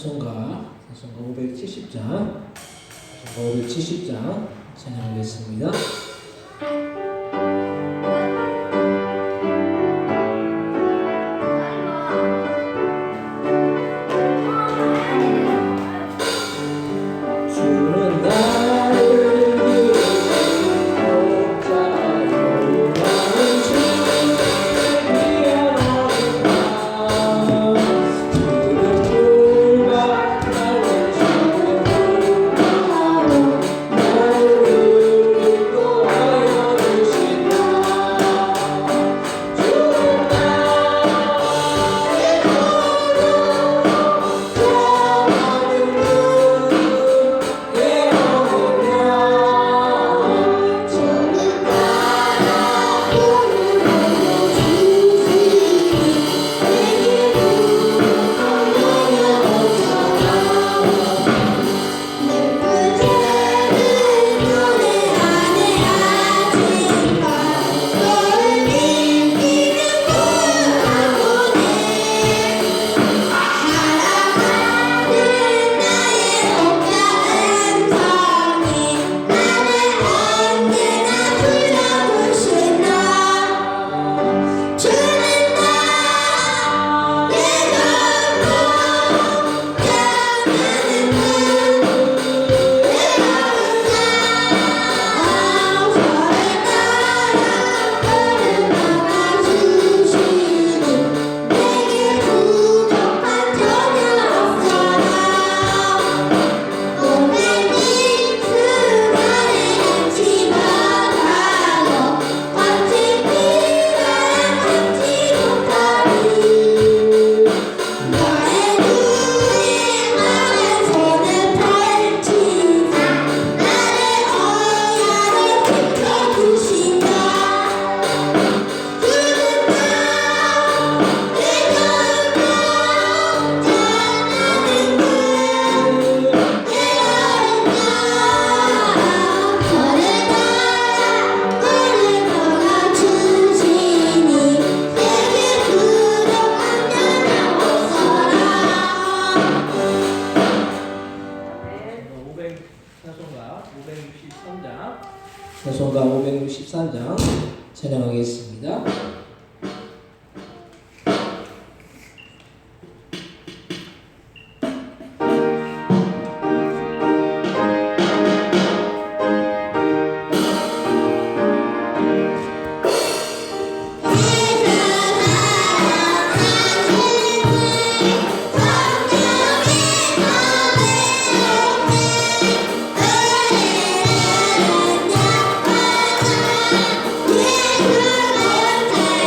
찬송가 570장 찬양하겠습니다. 찬송가 563장 찬양하겠습니다. Yeah.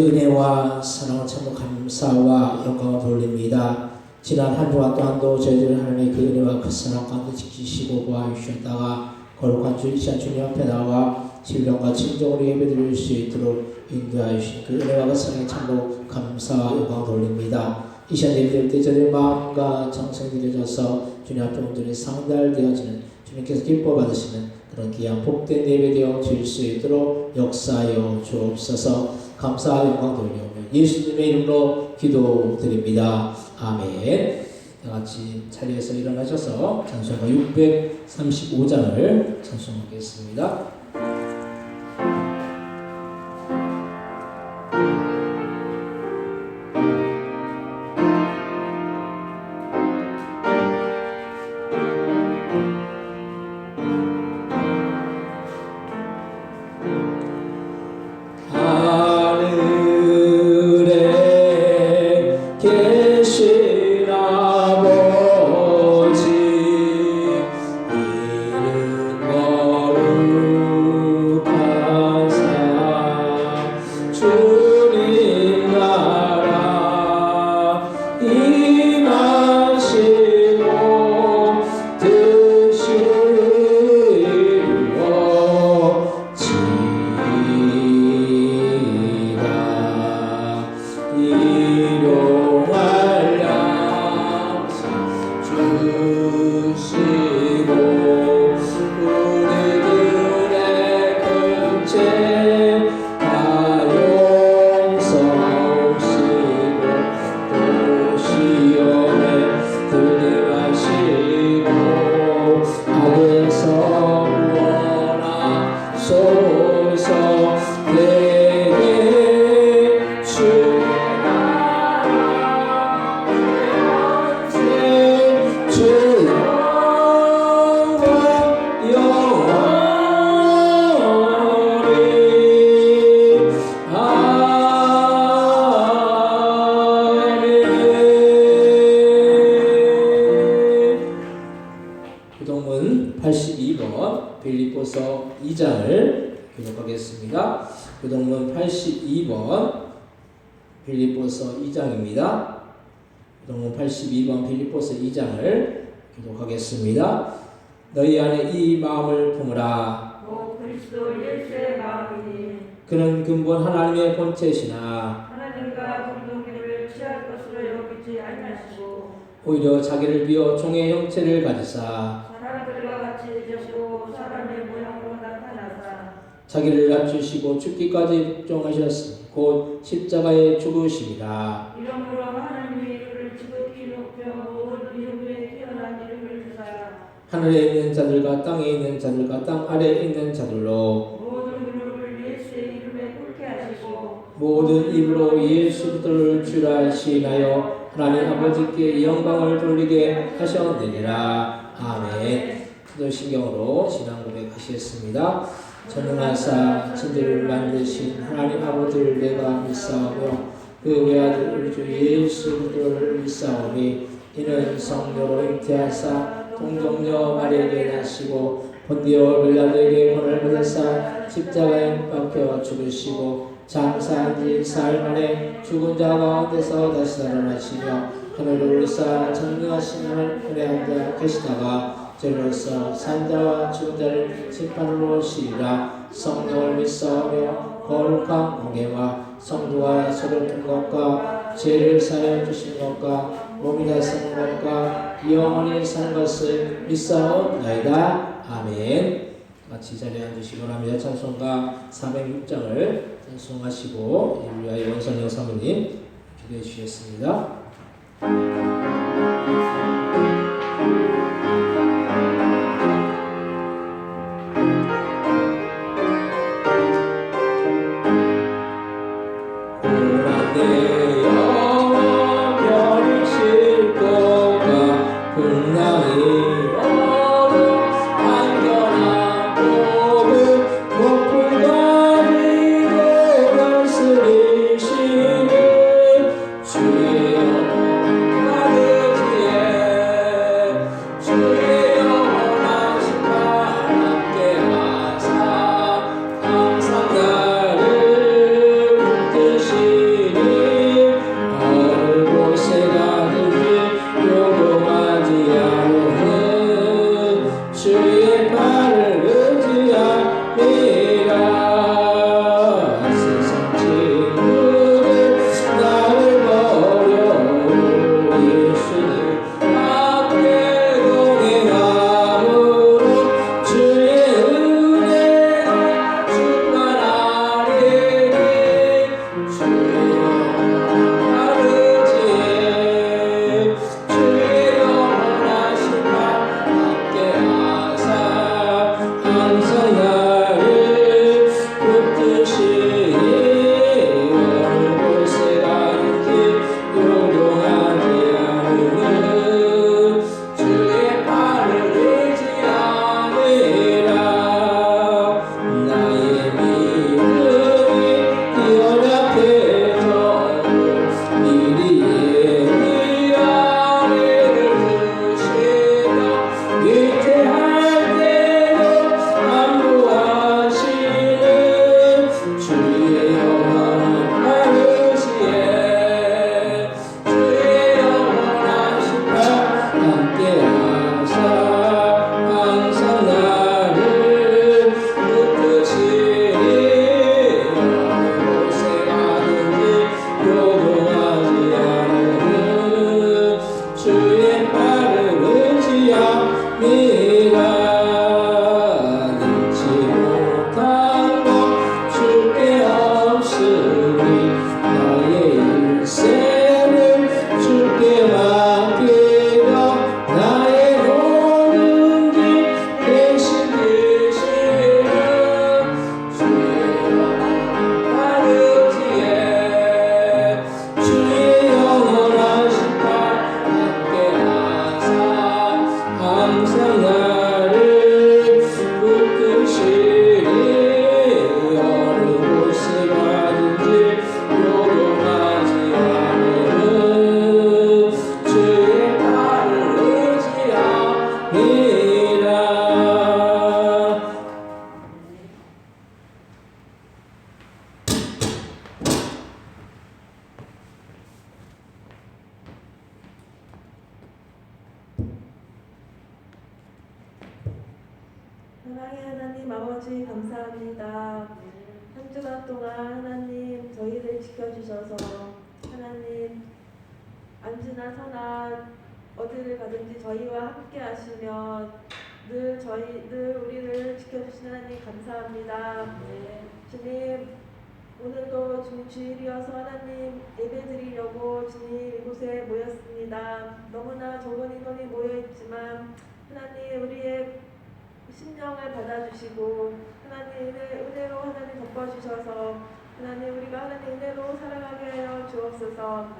은혜와 사랑을 참 감사와 영광을 돌립니다. 지난 한 주간 또한도 저희들 하나님의 그 은혜와 그 사랑 가운데 지키시고 보아주셨다가 거룩한 주 이 시간 주님 앞에 나와 진정과 진정으로 예배드릴 수 있도록 인도하여 주신 그 은혜와 그 사랑에 참으로 감사와 영광을 돌립니다. 이 시간 예배드릴 때 저희의 마음과 정성이 들여져서 주님 앞에 온전히 상달되어지는 주님께서 기뻐 받으시는 그런 귀한 복된 예배되어 질 수 있도록 역사하여 주옵소서. 감사와 영광 돌려오며 예수님의 이름으로 기도드립니다. 아멘. 다같이 자리에서 일어나셔서 찬송가 635장을 찬송하겠습니다. 교동문 82번 빌립보서 2장을 교독하겠습니다. 교동문 82번 빌립보서 2장입니다. 교동문 82번 빌립보서 2장을 교독하겠습니다. 너희 안에 이 마음을 품으라. 오 그리스도 예수의 마음이니 그는 근본 하나님의 본체시나 하나님과 동등기를 취할 것으로 여기지 아니하시고 오히려 자기를 비워 종의 형체를 가지사 사람들과 같이 되셨고 사람의 모양으로 나타나사 자기를 낮추시고 죽기까지 복종하셨으니 곧 십자가에 죽으시리라. 이러므로 하나님이 이를 지극히 높여 모든 이름 위에 뛰어난 이름을 주사 하늘에 있는 자들과 땅에 있는 자들과 땅 아래에 있는 자들로 모든 무릎을 예수의 이름에 꿇게 하시고 모든 입으로 예수 그리스도를 주라 시인하여 하나님 아버지께 영광을 돌리게 하셨느니라. 아멘. 기도신경으로 신앙 고백하시겠습니다. 전능하사 천지를 만드신 하나님 아버지를 내가 믿사오며 그 외아들 우리 주 예수 그리스도를 믿사오니 이는 성령으로 잉태하사 동정녀 마리아에게 나시고 본디오 빌라도에게 본을 받으사 십자가에 못 박혀 죽으시고 장사한 지 사흘 만에 죽은 자 가운데서 다시 살아나시며 하늘을 오르사 전능하신 하늘에 앉아 계시다가 저리로서 산자와 죽은 자를 심판으로 오시리라. 성령을 믿사오며 거룩한 공예와 성도와 서로 든 것과 죄를 사하여 주신 것과 몸이 다 쓰는 것과 영원히 사는 것을 믿사옵나이다. 아멘. 같이 자리에 앉으시기 바랍니다. 찬송가 406장을 찬송하시고 예루야의 원선영 사모님 기도해 주시겠습니다. 주여 사랑의 하나님 아버지 감사합니다. 한 주간 동안 하나님 저희를 지켜주셔서 하나님 안지나 서나 어디를 가든지 저희와 함께 하시며 늘 우리를 지켜주시는 하나님 감사합니다. 주님 오늘도 주일이어서 하나님 예배드리려고 주님 이곳에 모였습니다. 너무나 적은 인원이 모여있지만 하나님 우리의 심령을 받아주시고 하나님의 은혜로 하나님 덮어주셔서 하나님 우리가 하나님 은혜로 살아가게 하여 주옵소서.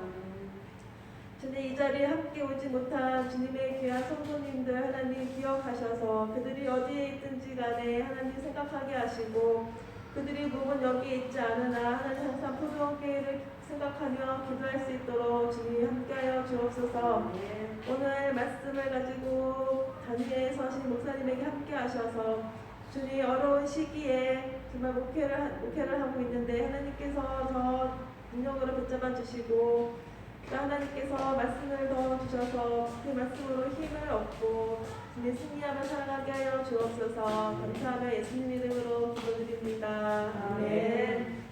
주님 이 자리에 함께 오지 못한 주님의 귀한 성도님들 하나님 기억하셔서 그들이 어디에 있든지 간에 하나님 생각하게 하시고 그들이 몸은 여기에 있지 않으나 하나님 항상 포도원교회를 생각하며 기도할 수 있도록 주님 함께하여 주옵소서. 오늘 말씀을 가지고 단위에 서신 목사님에게 함께하셔서 주님 어려운 시기에 정말 목회를 하고 있는데 하나님께서 더 능력으로 붙잡아 주시고 또 하나님께서 말씀을 더 주셔서 그 말씀으로 힘을 얻고 주님 승리하며 살아가게 하여 주옵소서. 감사하며 예수님 이름으로 기도드립니다. 아멘.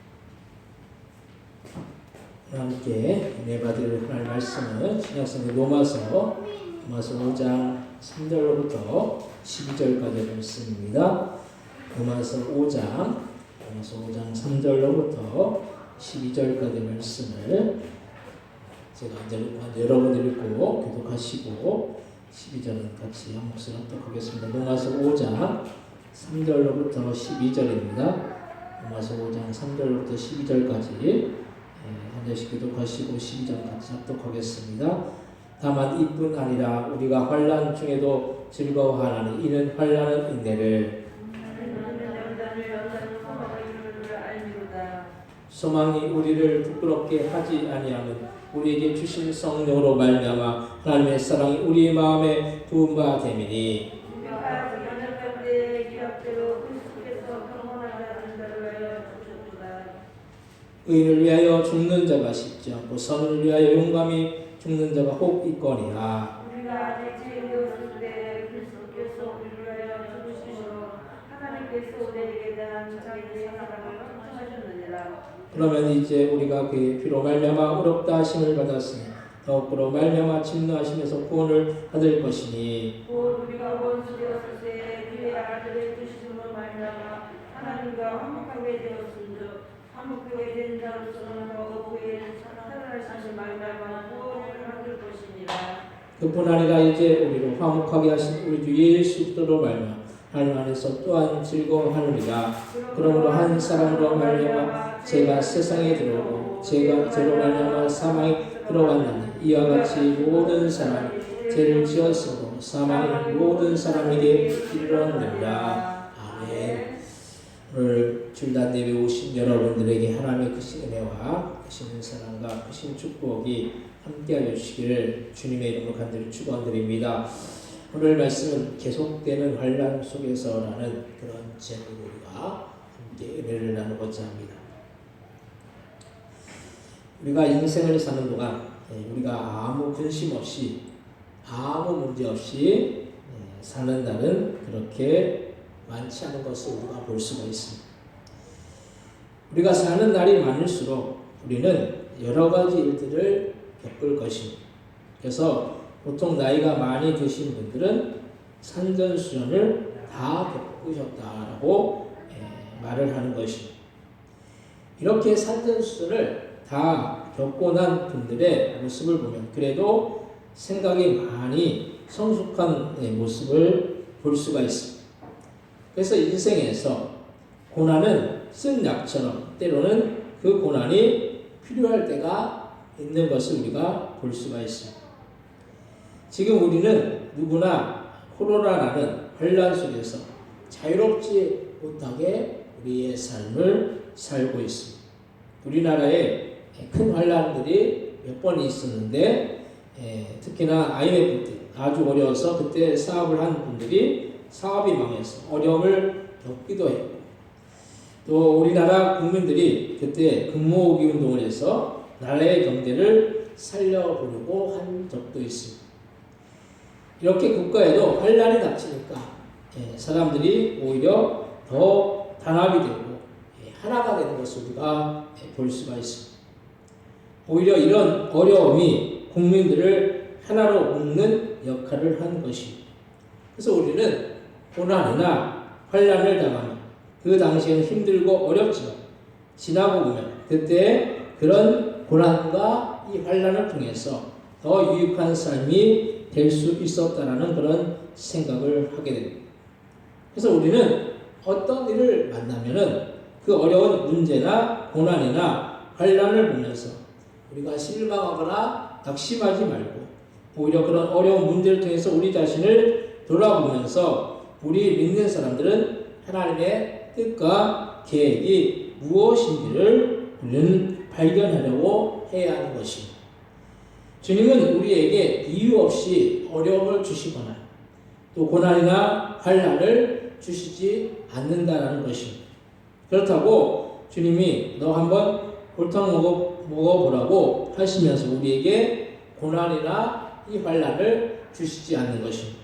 함께 은혜 받을 하나님 말씀은 신약성경 로마서 5장 3절로부터 12절까지 말씀입니다. 로마서 5장 3절로부터 12절까지 말씀을 제가 이제 여러분들 읽고 교독하시고 12절은 같이 한 목소리 합독하겠습니다. 로마서 5장 3절로부터 12절입니다. 로마서 5장 3절로부터 12절까지 한 절씩 교독하시고 12절 같이 합독하겠습니다. 다만 이뿐 아니라 우리가 환난 중에도 즐거워하나니 이는 환난은 인내를 소망이 우리를 부끄럽게 하지 아니하면 우리에게 주신 성령으로 말미암아 하나님의 사랑이 우리의 마음에 부은 바 됨이니 의인을 위하여 죽는 자가 쉽지 않고 선을 위하여 용감히 죽는 자가 혹 있거니와 우리가 아직 죄인되었을 때 그리스도께서 우리를 위하여 죽으시므로 하나님께서 우리에게 대한 자기의 사랑을 펼쳐주느니라. 그러면 이제 우리가 그의 피로 말미암아 의롭다 하심을 받았으니 더욱으로 말미암아 진노하심에서 구원을 받을 것이니 곧 우리가 원수되었을 때 그의 아들의 주심으로 말미암아 하나님과 화목하게 되었은즉 화목하게 된 자로서는 더욱 그의 살아나신 말미암아 구원을 받을 것이니라. 그뿐 아니라 이제 우리를 화목하게 하신 우리 주 예수 그리스도로 말미암아 하나님 안에서 또한 즐거워하느니라. 그러므로 한 사람으로 말미암아 죄가 세상에 들어오고 죄로 말미암아 사망이 들어왔나니 이와 같이 모든 사람이 죄를 지었으므로 사망이 모든 사람에게 이르렀느니라. 아멘. 오늘 줄단 예배 오신 여러분들에게 하나님의 크신 은혜와 크신 사랑과 크신 축복이 함께하여 주시기를 주님의 이름으로 간절히 축원드립니다. 오늘 말씀은 계속되는 환난 속에서라는 그런 제목으로 우리가 함께 은혜를 나누고자 합니다. 우리가 인생을 사는 동안 우리가 아무 근심 없이 아무 문제 없이 사는 날은 그렇게 많지 않은 것을 우리가 볼 수가 있습니다. 우리가 사는 날이 많을수록 우리는 여러 가지 일들을 겪을 것입니다. 그래서 보통 나이가 많이 드신 분들은 산전수전을 다 겪으셨다라고 말을 하는 것입니다. 이렇게 산전수전을 다 겪고 난 분들의 모습을 보면 그래도 생각이 많이 성숙한 모습을 볼 수가 있습니다. 그래서 인생에서 고난은 쓴 약처럼 때로는 그 고난이 필요할 때가 있는 것을 우리가 볼 수가 있습니다. 지금 우리는 누구나 코로나라는 환난 속에서 자유롭지 못하게 우리의 삶을 살고 있습니다. 우리나라에 큰 환난들이 몇 번 있었는데 특히나 IMF 때 아주 어려워서 그때 사업을 한 분들이 사업이 망해서 어려움을 겪기도 했고 또 우리나라 국민들이 그때 금모으기 운동을 해서 나라의 경제를 살려보려고 한 적도 있습니다. 이렇게 국가에도 환난이 닥치니까 사람들이 오히려 더 단합이 되고 하나가 되는 것을 우리가 볼 수가 있습니다. 오히려 이런 어려움이 국민들을 하나로 묶는 역할을 한 것입니다. 그래서 우리는 고난이나 환난을 당하면 그 당시에는 힘들고 어렵지만 지나고 보면 그때 그런 고난과 이 환난을 통해서 더 유익한 삶이 될 수 있었다라는 그런 생각을 하게 됩니다. 그래서 우리는 어떤 일을 만나면은 그 어려운 문제나 고난이나 환난을 보면서 우리가 실망하거나 낙심하지 말고 오히려 그런 어려운 문제를 통해서 우리 자신을 돌아보면서 우리 믿는 사람들은 하나님의 뜻과 계획이 무엇인지를 우리는 발견하려고 해야 하는 것입니다. 주님은 우리에게 이유 없이 어려움을 주시거나 또 고난이나 환난을 주시지 않는다라는 것입니다. 그렇다고 주님이 너 한번 골탕 먹어보라고 하시면서 우리에게 고난이나 이 환난을 주시지 않는 것입니다.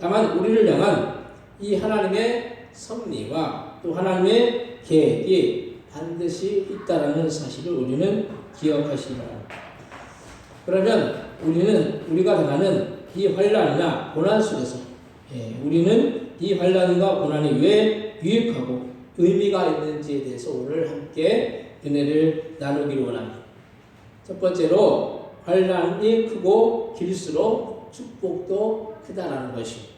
다만 우리를 향한 이 하나님의 섭리와 또 하나님의 계획이 반드시 있다라는 사실을 우리는 기억하시기 바랍니다. 그러면 우리가 당하는 이 환난이나 고난 속에서 우리는 이 환난과 고난이 왜 유익하고 의미가 있는지에 대해서 오늘 함께 은혜를 나누기를 원합니다. 첫 번째로 환난이 크고 길수록 축복도 크다라는 것입니다.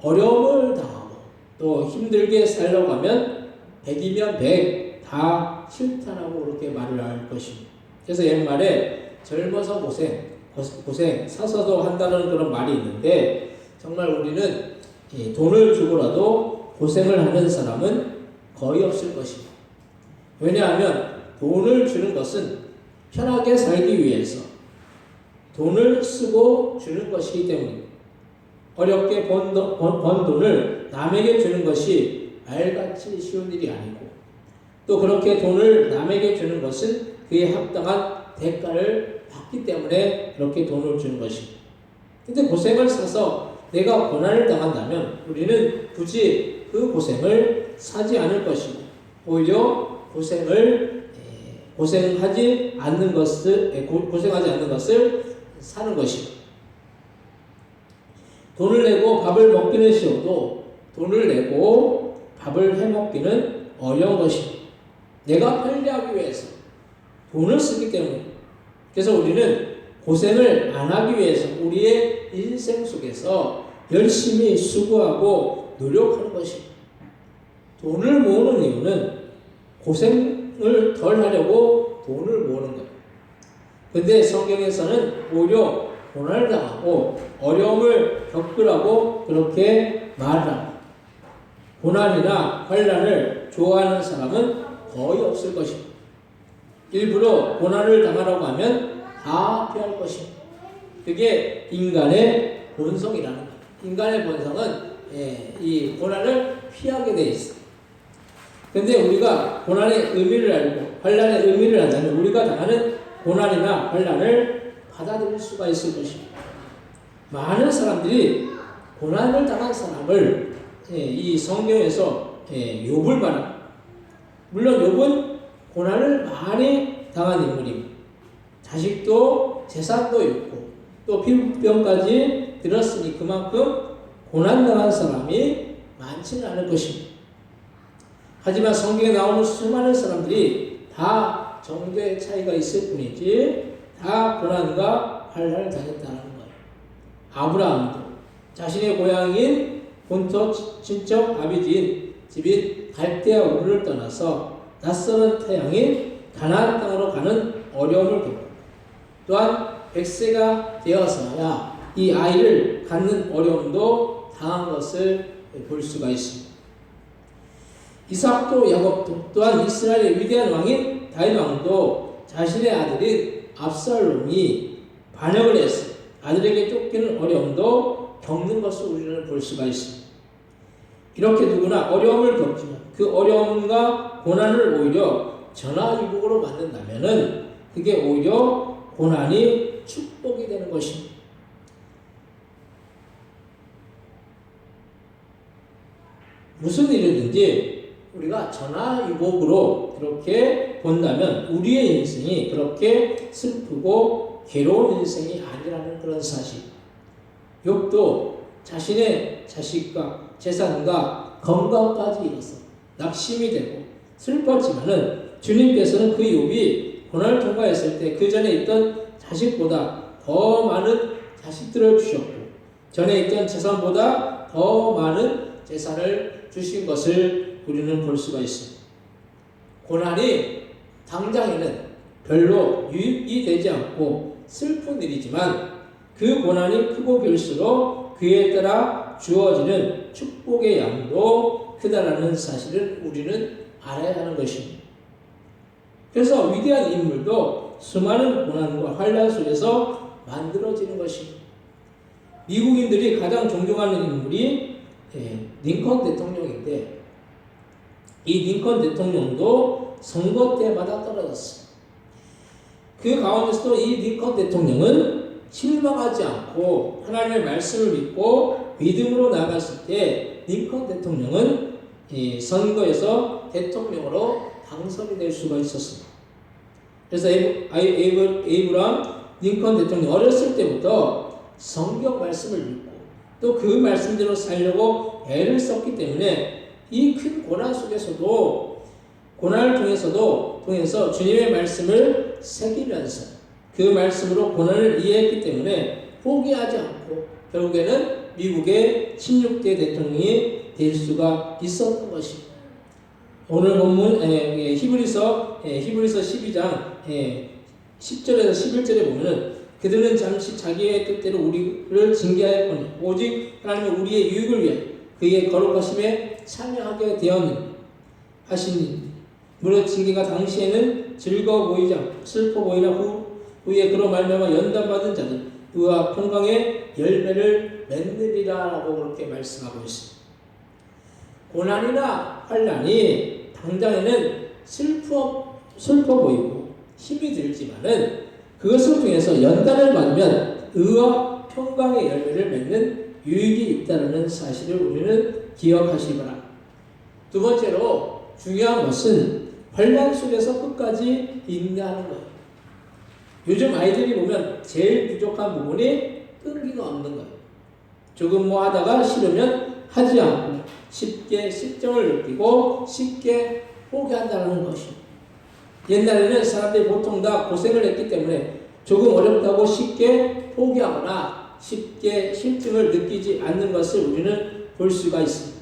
어려움을 당하고 또 힘들게 살려고 하면 100이면 100 다 싫다라고 그렇게 말을 할 것입니다. 그래서 옛말에 젊어서 고생 사서도 한다는 그런 말이 있는데 정말 우리는 돈을 주고라도 고생을 하는 사람은 거의 없을 것입니다. 왜냐하면 돈을 주는 것은 편하게 살기 위해서 돈을 쓰고 주는 것이기 때문입니다. 어렵게 번 돈을 남에게 주는 것이 말같이 쉬운 일이 아니고 또 그렇게 돈을 남에게 주는 것은 그에 합당한 대가를 받기 때문에 그렇게 돈을 주는 것입니다. 근데 고생을 사서 내가 고난을 당한다면 우리는 굳이 그 고생을 사지 않을 것이고 오히려 고생하지 않는 것을 사는 것입니다. 돈을 내고 밥을 먹기는 쉬워도 돈을 내고 밥을 해먹기는 어려운 것입니다. 내가 편리하기 위해서 돈을 쓰기 때문에 그래서 우리는 고생을 안 하기 위해서 우리의 인생 속에서 열심히 수고하고 노력하는 것입니다. 돈을 모으는 이유는 고생을 덜 하려고 돈을 모으는 거예요. 근데 성경에서는 오히려 고난을 당하고 어려움을 겪으라고 그렇게 말합니다. 고난이나 환난을 좋아하는 사람은 거의 없을 것입니다. 일부러 고난을 당하라고 하면 다 피할 것입니다. 그게 인간의 본성이라는 거예요. 인간의 본성은 이 고난을 피하게 돼 있어요. 근데 우리가 고난의 의미를 알고 환난의 의미를 안다면 우리가 당하는 고난이나 환난을 받아들일 수가 있을 것입니다. 많은 사람들이 고난을 당한 사람을 이 성경에서 욥을 말합니다. 물론 욥은 고난을 많이 당한 인물입니다. 자식도 재산도 있고 또 피부병까지 들었으니 그만큼 고난당한 사람이 많지는 않을 것입니다. 하지만 성경에 나오는 수많은 사람들이 다 정도의 차이가 있을 뿐이지 다 고난과 환난을 당했다는 거예요. 아브라함도 자신의 고향인 본토 친척 아비지인 집인 갈대아 우르를 떠나서 낯선 태양인 가나안 땅으로 가는 어려움을 겪고 또한 100세가 되어서야 이 아이를 갖는 어려움도 당한 것을 볼 수가 있습니다. 이삭도 야곱도 또한 이스라엘의 위대한 왕인 다윗 왕도 자신의 아들인 압살롬이 반역을 해서 아들에게 쫓기는 어려움도 겪는 것을 우리는 볼 수가 있습니다. 이렇게 누구나 어려움을 겪지만 그 어려움과 고난을 오히려 전화위복으로 만든다면은 그게 오히려 고난이 축복이 되는 것입니다. 무슨 일이든지 우리가 전화위복으로 이렇게 본다면 우리의 인생이 그렇게 슬프고 괴로운 인생이 아니라는 그런 사실. 욥도 자신의 자식과 재산과 건강까지 잃어서 낙심이 되고 슬펐지만은 주님께서는 그 욥이 고난을 통과했을 때 그 전에 있던 자식보다 더 많은 자식들을 주셨고 전에 있던 재산보다 더 많은 재산을 주신 것을 우리는 볼 수가 있습니다. 고난이 당장에는 별로 유익이 되지 않고 슬픈 일이지만 그 고난이 크고 길수록 그에 따라 주어지는 축복의 양도 크다라는 사실을 우리는 알아야 하는 것입니다. 그래서 위대한 인물도 수많은 고난과 환난 속에서 만들어지는 것입니다. 미국인들이 가장 존경하는 인물이 링컨 대통령인데 이 링컨 대통령도 선거 때마다 떨어졌습니다. 그 가운데서도 이 링컨 대통령은 실망하지 않고 하나님의 말씀을 믿고 믿음으로 나갔을 때 링컨 대통령은 이 선거에서 대통령으로 당선이 될 수가 있었습니다. 그래서 에이브람 링컨 대통령 어렸을 때부터 성경 말씀을 믿고 또 그 말씀대로 살려고 애를 썼기 때문에 이 큰 고난 속에서도 고난을 통해서 주님의 말씀을 새기면서 그 말씀으로 고난을 이해했기 때문에 포기하지 않고 결국에는 미국의 16대 대통령이 될 수가 있었던 것입니다. 오늘 본문 히브리서 12장 10절에서 11절에 보면은 그들은 잠시 자기의 뜻대로 우리를 징계하였거니 오직 하나님은 우리의 유익을 위해 그의 거룩하심에 참여하게 되었느니 하시니 무릇 징계가 당시에는 즐거워 보이지 않고 슬퍼 보이나 후에 그로 말미암아 연단받은 자들 의와 평강의 열매를 맺느리라라고 그렇게 말씀하고 있습니다. 고난이나 환난이 당장에는 슬퍼 보이고 힘이 들지만은 그것을 통해서 연단을 받으면 의와 평강의 열매를 맺는 유익이 있다는 사실을 우리는 기억하시기 바랍니다. 두 번째로 중요한 것은 환난 속에서 끝까지 인내하는 거예요. 요즘 아이들이 보면 제일 부족한 부분이 끈기가 없는 거예요. 조금 뭐 하다가 싫으면 하지 않고 쉽게 실정을 느끼고 쉽게 포기한다는 것입니다. 옛날에는 사람들이 보통 다 고생을 했기 때문에 조금 어렵다고 쉽게 포기하거나 쉽게 실증을 느끼지 않는 것을 우리는 볼 수가 있습니다.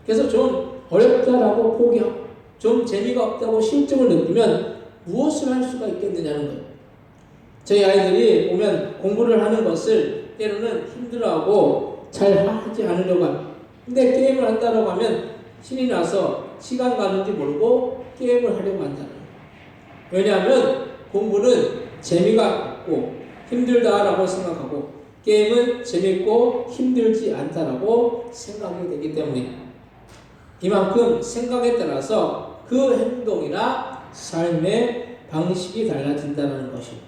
그래서 좀 어렵다라고 포기하고 좀 재미가 없다고 실증을 느끼면 무엇을 할 수가 있겠느냐는 거예요. 저희 아이들이 보면 공부를 하는 것을 때로는 힘들어하고 잘 하지 않으려고 합니다. 근데 게임을 한다고 하면 신이 나서 시간 가는지 모르고 게임을 하려고 한다는 거예요. 왜냐하면 공부는 재미가 없고 힘들다라고 생각하고 게임은 재밌고 힘들지 않다라고 생각이 되기 때문에 이만큼 생각에 따라서 그 행동이나 삶의 방식이 달라진다는 것입니다.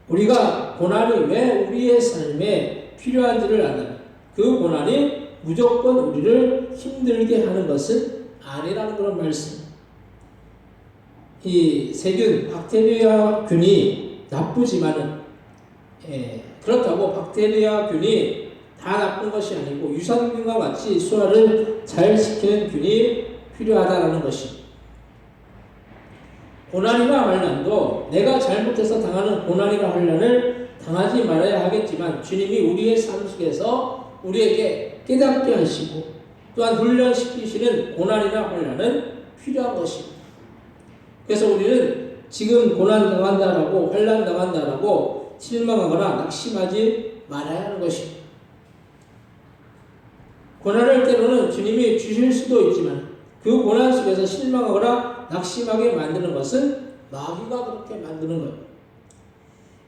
우리가 고난이 왜 우리의 삶에 필요한지를 안다면 그 고난이 무조건 우리를 힘들게 하는 것은 아니라는 그런 말씀입니다. 이 세균, 박테리아균이 나쁘지만은 그렇다고 박테리아균이 다 나쁜 것이 아니고 유산균과 같이 소화를 잘 시키는 균이 필요하다는 것입니다. 고난이나 환난도 내가 잘못해서 당하는 고난이나 환난을 당하지 말아야 하겠지만 주님이 우리의 삶 속에서 우리에게 깨닫게 하시고 또한 훈련시키시는 고난이나 환난은 필요한 것입니다. 그래서 우리는 지금 고난 당한다라고 환난 당한다라고 실망하거나 낙심하지 말아야 하는 것입니다. 고난을 때로는 주님이 주실 수도 있지만 그 고난 속에서 실망하거나 낙심하게 만드는 것은 마귀가 그렇게 만드는 거예요.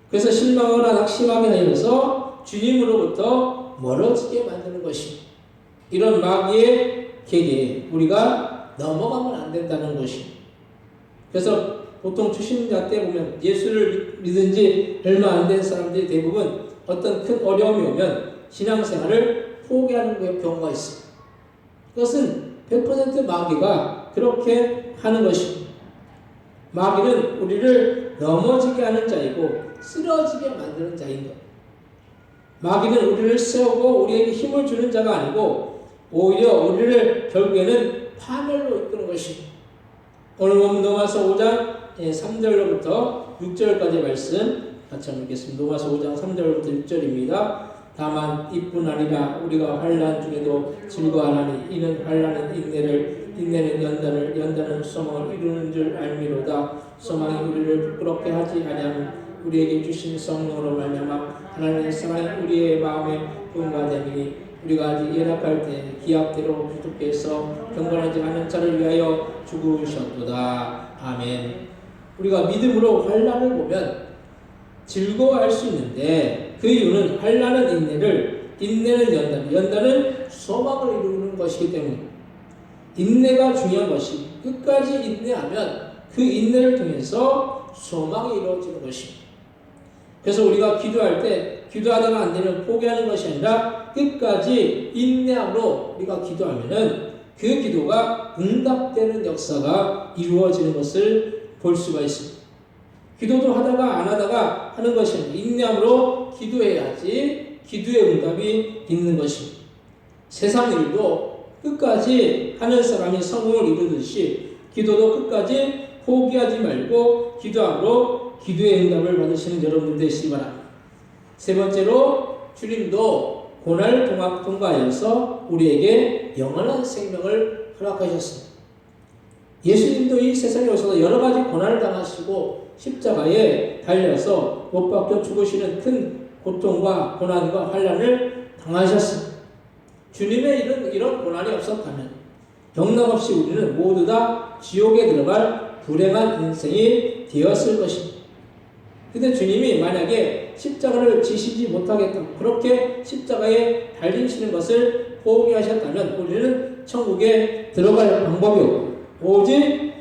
그래서 실망하거나 낙심하게 하면서 주님으로부터 멀어지게 만드는 것입니다. 이런 마귀의 계계에 우리가 넘어가면 안 된다는 것입니다. 그래서 보통 초신자 때 보면 예수를 믿은 지 얼마 안 된 사람들이 대부분 어떤 큰 어려움이 오면 신앙생활을 포기하는 경우가 있습니다. 그것은 100% 마귀가 그렇게 하는 것입니다. 마귀는 우리를 넘어지게 하는 자이고 쓰러지게 만드는 자인 것. 마귀는 우리를 세우고 우리에게 힘을 주는 자가 아니고 오히려 우리를 결국에는 파멸로 이끄는 것입니다. 오늘 보면 로마서 5장 3절로부터 6절까지 말씀 같이 한번 읽겠습니다. 로마서 5장 3절부터 6절입니다. 다만 이뿐 아니라 우리가 환난 중에도 즐거워하나니 이는 환난은 인내를, 인내는 연단을, 연단은 소망을 이루는 줄 알미로다. 소망이 우리를 부끄럽게 하지 아니하면 우리에게 주신 성령으로 말미암아 하나님의 사랑이 우리의 마음에 부응하되니 우리가 아직 연약할 때 기약대로 주께서 경건하지 않은 자를 위하여 죽으셨도다. 아멘. 우리가 믿음으로 환난을 보면 즐거워할 수 있는데 그 이유는 환난은 인내를, 인내는 연단, 연단은 소망을 이루는 것이기 때문입니다. 인내가 중요한 것이 끝까지 인내하면 그 인내를 통해서 소망이 이루어지는 것입니다. 그래서 우리가 기도할 때 기도하다가 안 되면 포기하는 것이 아니라 끝까지 인내함으로 우리가 기도하면은 그 기도가 응답되는 역사가 이루어지는 것을 볼 수가 있습니다. 기도도 하다가 안 하다가 하는 것이 아니라 인내함으로 기도해야지 기도의 응답이 있는 것입니다. 세상 일도 끝까지 하는 사람이 성공을 이루듯이 기도도 끝까지 포기하지 말고 기도함으로 기도의 응답을 받으시는 여러분들 되시기 바랍니다. 세 번째로 주님도 고난을 통과하여서 우리에게 영원한 생명을 허락하셨습니다. 예수님도 이 세상에 오셔서 여러 가지 고난을 당하시고 십자가에 달려서 못 박혀 죽으시는 큰 고통과 고난과 환난을 당하셨습니다. 주님의 이런 고난이 없었다면 영락없이 우리는 모두 다 지옥에 들어갈 불행한 인생이 되었을 것입니다. 근데 주님이 만약에 십자가를 지시지 못하겠다, 그렇게 십자가에 달리시는 것을 포기하셨다면 우리는 천국에 들어갈 방법이 없고 오직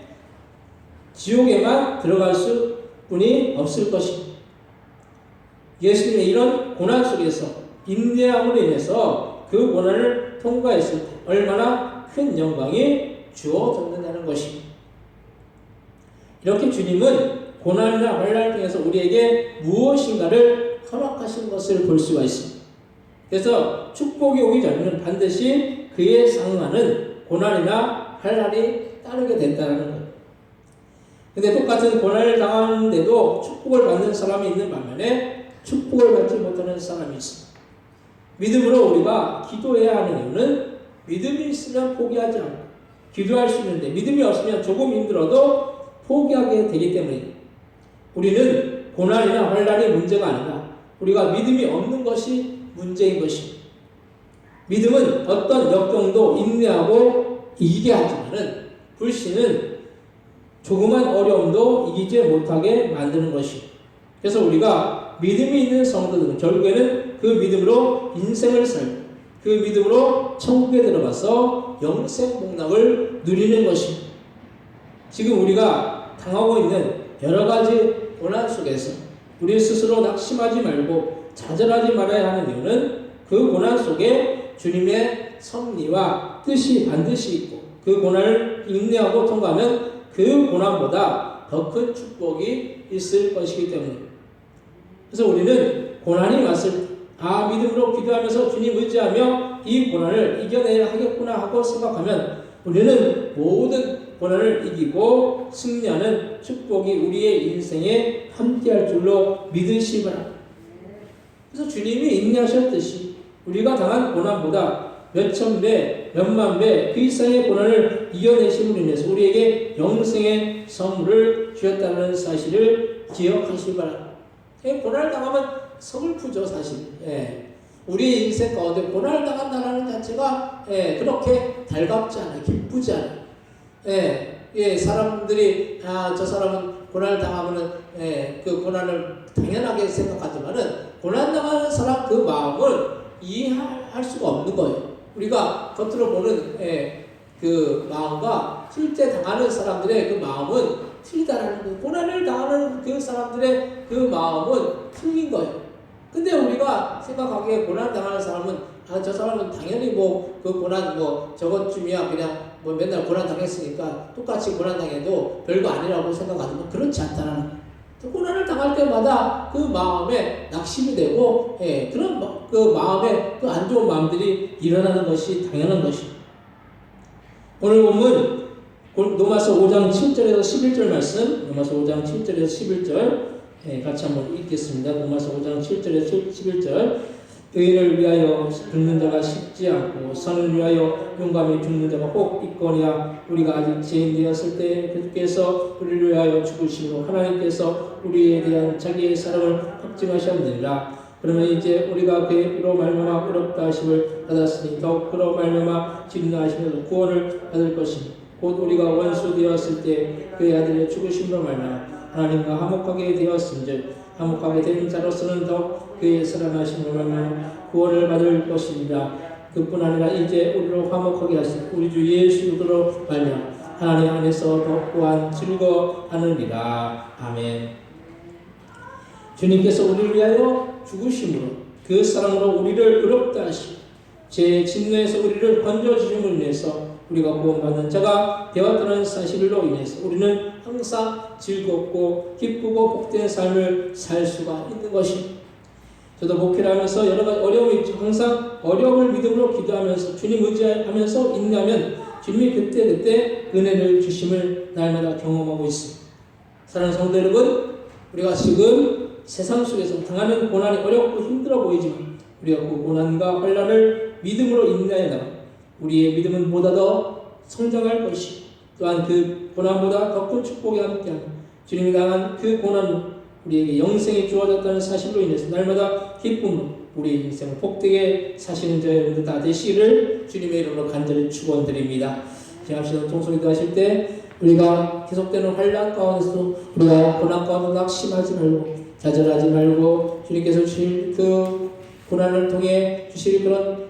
지옥에만 들어갈 수뿐이 없을 것입니다. 예수님의 이런 고난 속에서 인내함으로 인해서 그 고난을 통과했을 때 얼마나 큰 영광이 주어졌는다는 것입니다. 이렇게 주님은 고난이나 환난을 통해서 우리에게 무엇인가를 허락하신 것을 볼 수가 있습니다. 그래서 축복이 오기 전에는 반드시 그에 상응하는 고난이나 환난이 따르게 된다는 거예요. 근데 똑같은 고난을 당하는데도 축복을 받는 사람이 있는 반면에 축복을 받지 못하는 사람이 있습니다. 믿음으로 우리가 기도해야 하는 이유는 믿음이 있으면 포기하지 않고 기도할 수 있는데 믿음이 없으면 조금 힘들어도 포기하게 되기 때문입니다. 우리는 고난이나 환난이 문제가 아니라 우리가 믿음이 없는 것이 문제인 것입니다. 믿음은 어떤 역경도 인내하고 이기게 하지만은 불신은 조그만 어려움도 이기지 못하게 만드는 것입니다. 그래서 우리가 믿음이 있는 성도들은 결국에는 그 믿음으로 인생을 살고 그 믿음으로 천국에 들어가서 영생 복락을 누리는 것입니다. 지금 우리가 당하고 있는 여러 가지 고난 속에서 우리 스스로 낙심하지 말고 좌절하지 말아야 하는 이유는 그 고난 속에 주님의 섭리와 뜻이 반드시 있고 그 고난을 인내하고 통과하면 그 고난보다 더 큰 축복이 있을 것이기 때문입니다. 그래서 우리는 고난이 왔을 때 믿음으로 기도하면서 주님 의지하며 이 고난을 이겨내야 하겠구나 하고 생각하면 우리는 모든 고난을 이기고 승리하는 축복이 우리의 인생에 함께할 줄로 믿으시기 바랍니다. 그래서 주님이 인내하셨듯이 우리가 당한 고난보다 몇천 배, 몇만 배 그 이상의 고난을 이겨내심으로 인해서 우리에게 영생의 선물을 주셨다는 사실을 기억하시기 바랍니다. 고난을 당하면 서글프죠, 사실. 우리 인생 가운데 고난을 당한다는 자체가 그렇게 달갑지 않아요. 기쁘지 않아요. 사람들이 저 사람은 고난을 당하면은 그 고난을 당연하게 생각하지만은 고난 당하는 사람 그 마음을 이해할 수가 없는 거예요. 우리가 겉으로 보는 그 마음과 실제 당하는 사람들의 그 마음은 틀리다라는 거예요. 고난을 당하는 그 사람들의 그 마음은 틀린 거예요. 근데 우리가 생각하기에 고난 당하는 사람은 저 사람은 당연히 뭐 그 고난 뭐 저것쯤이야 그냥 뭐 맨날 고난 당했으니까 똑같이 고난 당해도 별거 아니라고 생각하지만 그렇지 않다는 거예요. 고난을 당할 때마다 그 마음에 낙심이 되고 그런 그 마음에 그 안 좋은 마음들이 일어나는 것이 당연한 것입니다. 오늘 본문 로마서 5장 7절에서 11절 말씀, 로마서 5장 7절에서 11절 같이 한번 읽겠습니다. 로마서 5장 7절에서 11절. 의인을 위하여 죽는 자가 쉽지 않고 선을 위하여 용감히 죽는 자가 혹 있거니와 우리가 아직 죄인 되었을 때 그께서 우리를 위하여 죽으시고 하나님께서 우리에 대한 자기의 사랑을 확증하셨느니라. 그러면 이제 우리가 그로 말미암아 의롭다 하심을 받았으니 더욱 그로 말미암아 진노하심에서 구원을 받을 것이니 곧 우리가 원수 되었을 때 그의 아들의 죽으심으로 말미암아 하나님과 화목하게 되었음즉 화목하게 된 자로서는 더욱 그의 살아나심으로 말미암아 구원을 받을 것이니라. 그뿐 아니라 이제 우리를 화목하게 하신 우리 주 예수 그리스도로 말미암아 하나님 안에서 더욱 또한 즐거워하느니라. 아멘. 주님께서 우리를 위하여 죽으심으로 그 사랑으로 우리를 의롭다 하시고 제 진노에서 우리를 건져주심으로 인해서 우리가 구원받는 자가 되었다는 사실로 인해서 우리는 항상 즐겁고 기쁘고 복된 삶을 살 수가 있는 것입니다. 저도 목회를 하면서 여러 가지 어려움이 있죠. 항상 어려움을 믿음으로 기도하면서 주님 의지하면서 인내하면 주님이 그때 은혜를 주심을 날마다 경험하고 있습니다. 사랑하는 성도 여러분, 우리가 지금 세상 속에서 당하는 고난이 어렵고 힘들어 보이지만 우리가 그 고난과 환난을 믿음으로 인내하여 나가 우리의 믿음은 보다 더 성장할 것이 또한 그 고난보다 더 큰 축복이 함께하는 주님이 당한 그 고난은 우리에게 영생이 주어졌다는 사실로 인해서 날마다 기쁨으로 우리의 인생을 복되게 사시는 자 여러분들 다 되시기를 주님의 이름으로 간절히 축원드립니다. 지난시간 통성기도 하실 때 우리가 계속되는 환난 가운데서도 우리가 고난 가운데 낙심하지 말고 좌절하지 말고 주님께서 주실 그 고난을 통해 주실 그런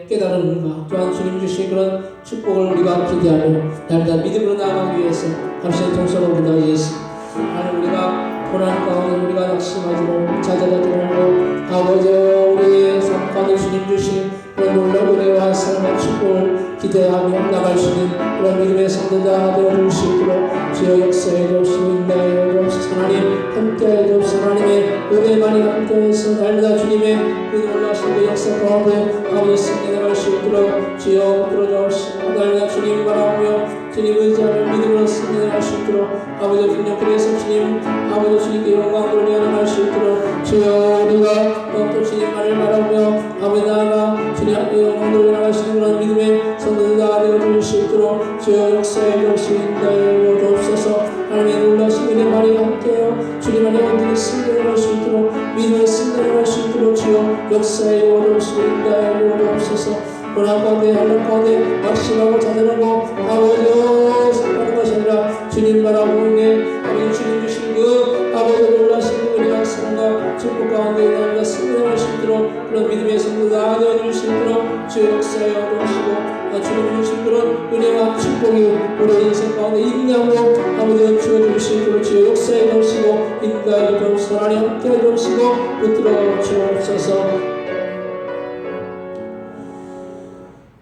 깨달음과 또한 주님 주신 그런 축복을 우리가 기대하며 날마다 믿음으로 나아가기 위해서 감사의 통성으로 기도하겠습니다. 하나님 우리가 고난 가운데 우리가 낙심하지 말고 좌절하지 말고 아버지 우리의 삶 가운데 주님 주신 그런 놀라운 은혜와 사랑과 축복을 기대하며 나갈 수 있는 그런 믿음의 성도가 되어줄 수 있도록 주여 역사해 주옵시고 인도하여 주옵소서. 하나님 함께해 주옵소서. 하나님의 은혜만이 함께해서 날마다 주님의 그 놀라신 그 역사 가운데 아버지 승리해 나갈 수 있도록 주여 붙들어 주옵시고 날마다 주님 바라보며 주님 의지하는 믿음으로 승리해 나갈 수 있도록 아버지 분명 그래서 주님 아버지 주님께 영광 돌려 나갈 수 있도록 주여 우리가 또 주님만을 바라보며 아버지 나아가 주님 앞에 영광 돌려 나가시는 그런 믿음의 성도들 다 되어줄 수 있도록 주여 역사해 주옵시고 주옵소서. 하나님의 놀라신 은혜 많이 함께하여 주님 안에 온전히 승리해 나갈 수 있도록 믿음의 승리해 나갈 수 있도록 주여 역사해 주옵시고 주옵소서. 고난 가운데 환난 가운데 낙심하고 좌절하고 아버지여 생각하는 것이 아니라 주님 바라보니 아버지 주님 주신 그 아버지 놀라신 그 은혜와 사랑과 축복 가운데 날마다 승리할 수 있도록 그런 믿음의 성도가 되어줄 수 있도록 주의 역사에 어려우시고 주님 주신 그런 은혜와 축복이 우리 인생 가운데 인내함으로 아버지 주어줄 수 있도록 주의 역사에 넣으시고 인도하여 주옵소서. 하나님 함께해 주옵시고 붙들어 주옵소서.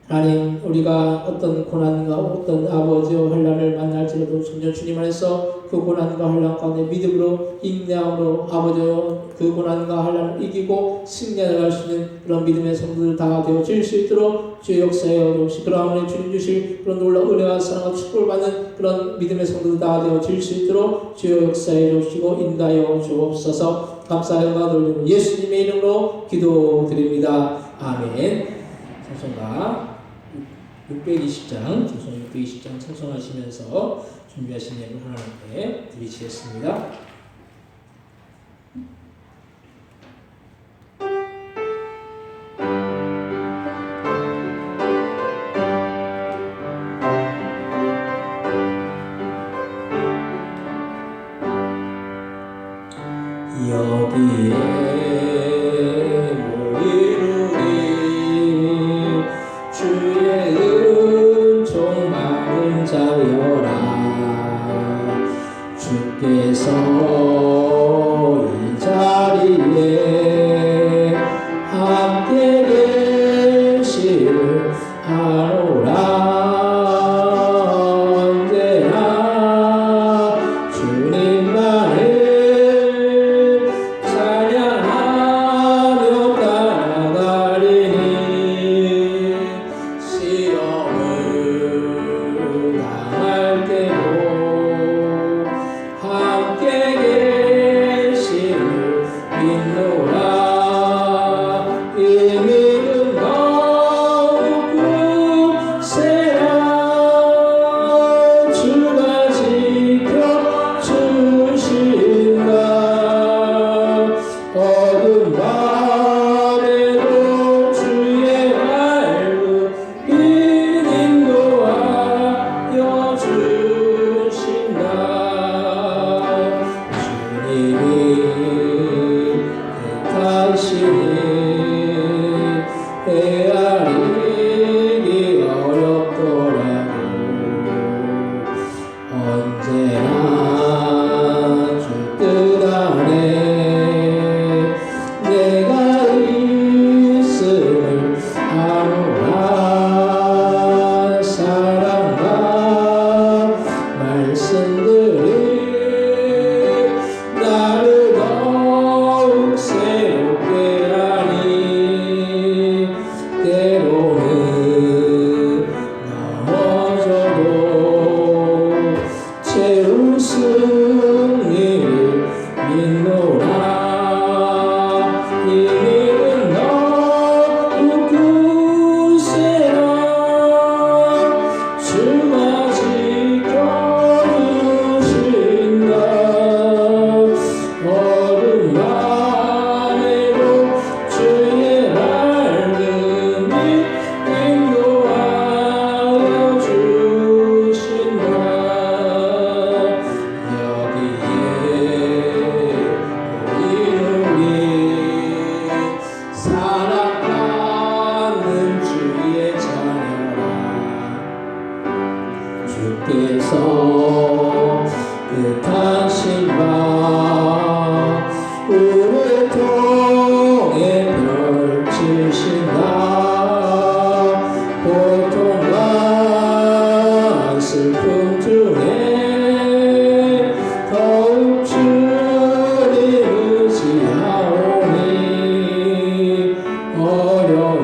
하나님 우리가 어떤 고난과 어떤 아버지와 환난을 만날지라도 전혀 주님 안에서 그 고난과 환난 가운데 믿음으로 인내함으로 아버지와 그 고난과 환난을 이기고 승리해 나갈 수 있는 그런 믿음의 성도들 다 되어질 수 있도록 주의 역사에 어려우시 그러함에 주님 주실 그런 놀라운 은혜와 사랑과 축복을 받는 그런 믿음의 성도들 다 되어질 수 있도록 주의 역사에 주시고 인도하여 주옵소서. 감사와 돌리는 예수님의 이름으로 기도드립니다. 아멘. 찬송가 620장, 조선 620장 찬송하시면서 준비하신 예물 하나님께 드리시겠습니다. 여기에 주께서 헤아리기 어렵더라도 언제나 주 뜻 안에 내가 있음을 아노라. 사랑과 말씀들이 나를 더욱 새롭게 하니 때로는 넘어져도 채울 승리를 믿노라. 이는 너무 굳세라. 주가 지켜주신다. 어둠 안에도 주의 밝음이 인도하여 주신다. 여기에 모인 우리 사랑받는 주의 자녀라. 주께서 뜻하신 바 우리를 통해 펼치신다. 고통과 슬픔 중에 더욱 주를 의지하오니 어려움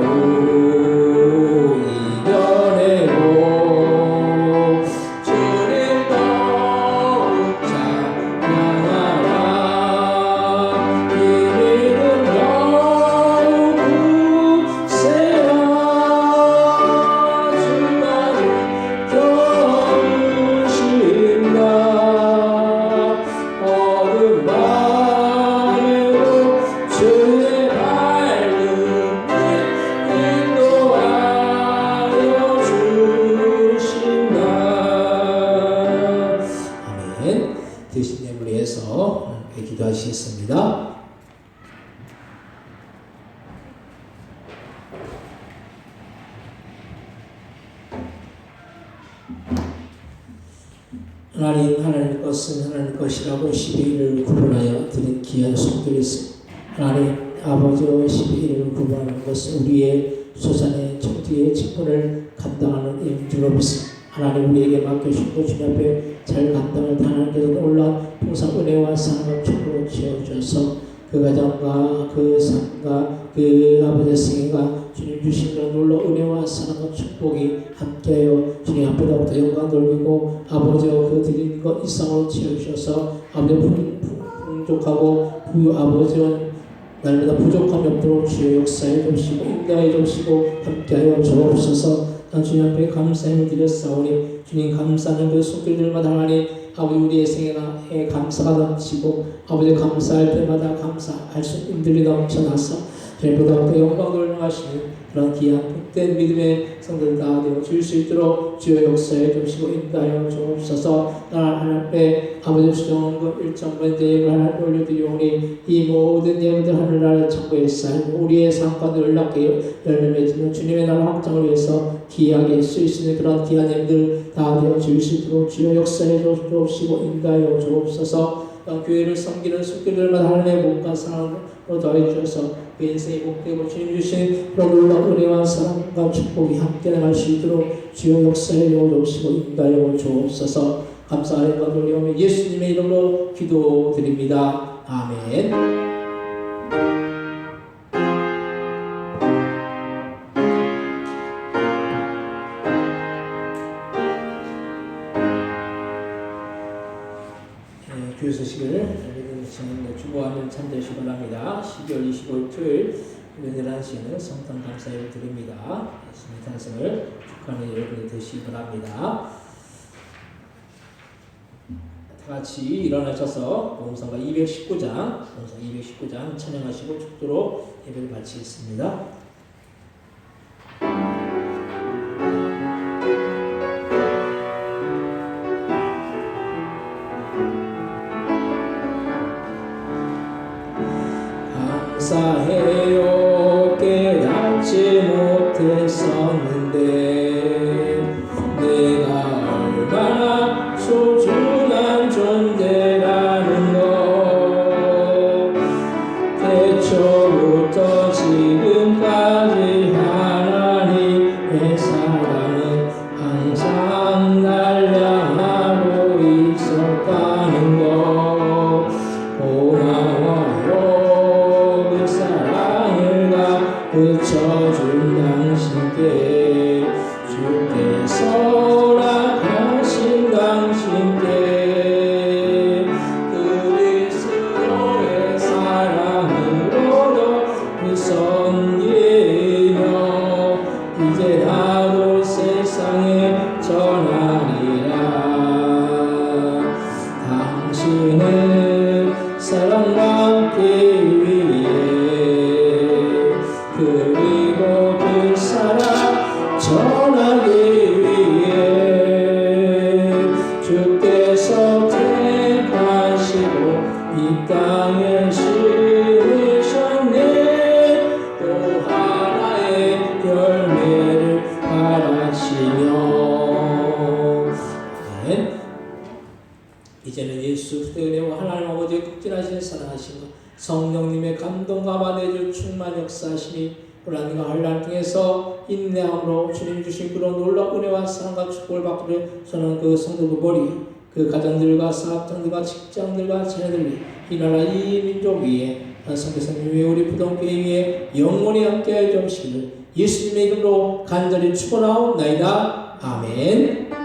이겨내고 주를 더욱 찬양하라. 이는 더욱 굳세라. 주가 지켜주신다. 어둠 밤에도 주의 밝음을 인도하여 주신다. 아멘. 되신 예물 위해서 함께 기도하시겠습니다. 하나님 것은 하나님 것이라고 12일을 구분하여 드린 귀한 속들이 있습니다. 하나님 아버지와 12일을 구분하는 것은 우리의 소산의 청지의 직분을 감당하는 임무로 믿습니다. 하나님 우리에게 맡겨주신 주님 앞에 잘 감당을 하나님께서 놀라운 풍성 은혜와 사랑을 축복을 지어주셔서 그 가정과 그 삶과 그 아버지의 생애가 주님 주신 그런 놀라운 은혜와 사랑과 축복이 함께하여 주님 앞에로부터 영광 돌리고 아버지와 그 드린 것 이상으로 채워주셔서 아버지 풍족하고 아버지와 날마다 부족함이 없도록 주의 역사에 주시고 인도하여 주시고 함께하여 주옵소서. 주님 앞에 감사함을 드렸사오니 주님 감사하는 그 손길들마다 하나님 아버지 우리의 생애에 감사가 넘치고 아버지 감사할 때마다 감사할 수 힘들이 넘쳐나서 주님보다 영광을 올라가시는 그런 귀한 복된 믿음의 성도들 다 되어 줄 수 있도록 주의 역사에 주시고 인도하여 주옵소서. 하나님 앞에 아버지 주정한 것 1.번째 예물 하나님 올려드리오니 이 모든 예물들 하늘나라 천국에 쌓이고 우리의 삶과 놀랍게 열매 맺는 주님의 나라 확장을 위해서 귀하게 쓰이시는 그런 귀한 예물들 다 되어 줄 수 있도록 주의 역사에 주옵시고 인도하여 주옵소서. 교회를 섬기는 손길들마다 하나님의 몸과 사랑으로 더해 주셔서 그 인생의 복되고 주님 주신 그런 놀라운 은혜와 사랑과 축복이 함께 나갈 수 있도록 주의 역사에 주옵시고 인도하여 주옵소서. 감사하는 것 올리오며 예수님의 이름으로 기도드립니다. 아멘. 교회 소식을 주보하는 참되시기 바랍니다. 12월 25일 토요일 11시에는 성탄 감사회를 드립니다. 예수님의 탄생을 축하하는 여러분이 되시기 바랍니다. 다 같이 일어나셔서 봉성가 219장 찬양하시고 축도로 예배를 마치겠습니다. 감사해요 깨닫지 못 못했었는데 내가 얼마나 소중한 존재라는 것 태초부터 지금까지 하나님의 사랑은 항상 날 향하고 있었다는 것 고마워요. 그 사랑을 가르쳐준 당신께 주께서 허락하신 당신께 그리스도의 사랑으로도 섬기며 이제 나도 세상에 전하리라. 당신은 사랑받기 위해 그리고 그 사랑 전하기 위해 주께서 택하시고 이 땅에 심으셨네. 또 하나의 열매를 바라시며 이제는 예수 그리스도의 은혜와 하나님 아버지의 극진하신 사랑하심과 성령님의 감동과 만해줄 충만 역사하시니 고난과 환난 중에서 인내함으로 주님 주신 그런 놀라운 은혜와 사랑과 축복을 받기를 저는 그 성도들 머리 그 가정들과 사업장들과 직장들과 자녀들 위해 이 나라 이 민족 위에 성교사님 위에 우리 부동교회 위에 영원히 함께하여 주시기를 예수님의 이름으로 간절히 축원하옵나이다. 아멘.